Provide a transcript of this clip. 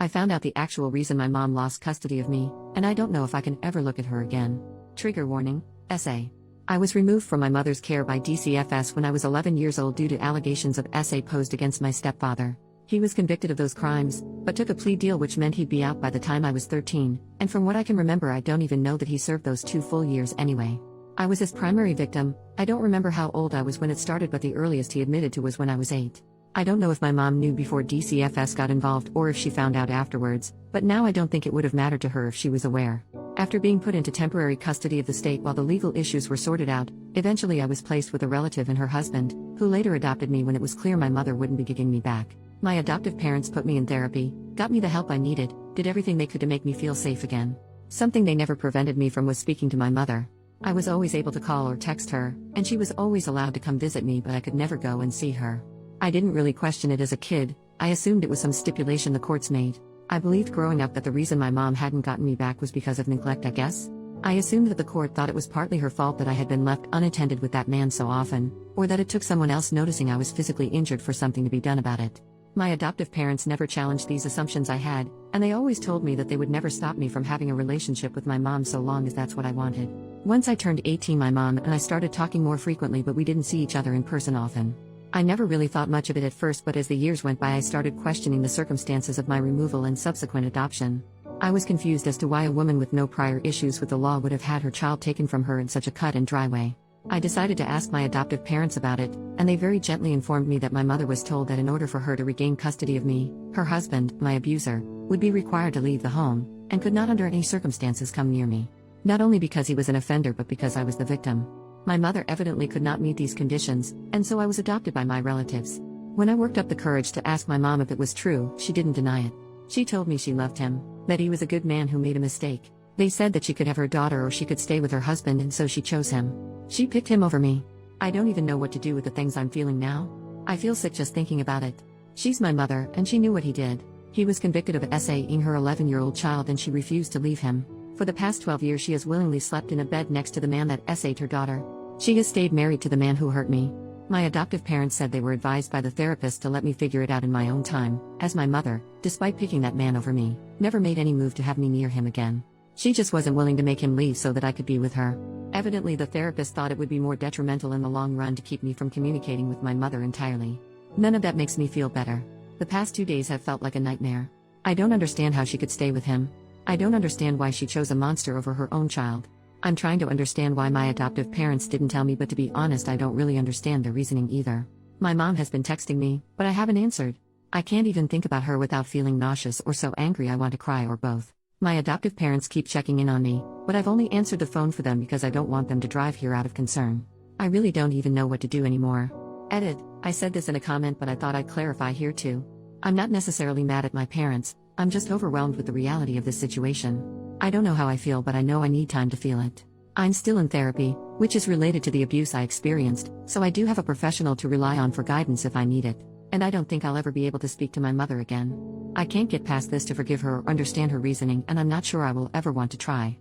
I found out the actual reason my mom lost custody of me, and I don't know if I can ever look at her again. Trigger warning, SA. I was removed from my mother's care by DCFS when I was 11 years old due to allegations of SA posed against my stepfather. He was convicted of those crimes, but took a plea deal which meant he'd be out by the time I was 13, and from what I can remember I don't even know that he served those 2 full years anyway. I was his primary victim. I don't remember how old I was when it started, but the earliest he admitted to was when I was 8. I don't know if my mom knew before DCFS got involved or if she found out afterwards, but now I don't think it would have mattered to her if she was aware. After being put into temporary custody of the state while the legal issues were sorted out, eventually I was placed with a relative and her husband, who later adopted me when it was clear my mother wouldn't be getting me back. My adoptive parents put me in therapy, got me the help I needed, did everything they could to make me feel safe again. Something they never prevented me from was speaking to my mother. I was always able to call or text her, and she was always allowed to come visit me, but I could never go and see her. I didn't really question it as a kid. I assumed it was some stipulation the courts made. I believed growing up that the reason my mom hadn't gotten me back was because of neglect, I guess. I assumed that the court thought it was partly her fault that I had been left unattended with that man so often, or that it took someone else noticing I was physically injured for something to be done about it. My adoptive parents never challenged these assumptions I had, and they always told me that they would never stop me from having a relationship with my mom so long as that's what I wanted. Once I turned 18, my mom and I started talking more frequently, but we didn't see each other in person often. I never really thought much of it at first, but as the years went by I started questioning the circumstances of my removal and subsequent adoption. I was confused as to why a woman with no prior issues with the law would have had her child taken from her in such a cut and dry way. I decided to ask my adoptive parents about it, and they very gently informed me that my mother was told that in order for her to regain custody of me, her husband, my abuser, would be required to leave the home, and could not under any circumstances come near me. Not only because he was an offender but because I was the victim. My mother evidently could not meet these conditions, and so I was adopted by my relatives. When I worked up the courage to ask my mom if it was true, she didn't deny it. She told me she loved him, that he was a good man who made a mistake. They said that she could have her daughter or she could stay with her husband, and so she chose him. She picked him over me. I don't even know what to do with the things I'm feeling now. I feel sick just thinking about it. She's my mother, and she knew what he did. He was convicted of SA-ing her 11-year-old child, and she refused to leave him. For the past 12 years she has willingly slept in a bed next to the man that SA'd her daughter. She has stayed married to the man who hurt me. My adoptive parents said they were advised by the therapist to let me figure it out in my own time, as my mother, despite picking that man over me, never made any move to have me near him again. She just wasn't willing to make him leave so that I could be with her. Evidently the therapist thought it would be more detrimental in the long run to keep me from communicating with my mother entirely. None of that makes me feel better. The past 2 days have felt like a nightmare. I don't understand how she could stay with him. I don't understand why she chose a monster over her own child. I'm trying to understand why my adoptive parents didn't tell me, but to be honest I don't really understand their reasoning either. My mom has been texting me, but I haven't answered. I can't even think about her without feeling nauseous or so angry I want to cry, or both. My adoptive parents keep checking in on me, but I've only answered the phone for them because I don't want them to drive here out of concern. I really don't even know what to do anymore. Edit. I said this in a comment, but I thought I'd clarify here too. I'm not necessarily mad at my parents, I'm just overwhelmed with the reality of this situation. I don't know how I feel, but I know I need time to feel it. I'm still in therapy, which is related to the abuse I experienced, so I do have a professional to rely on for guidance if I need it. And I don't think I'll ever be able to speak to my mother again. I can't get past this to forgive her or understand her reasoning, and I'm not sure I will ever want to try.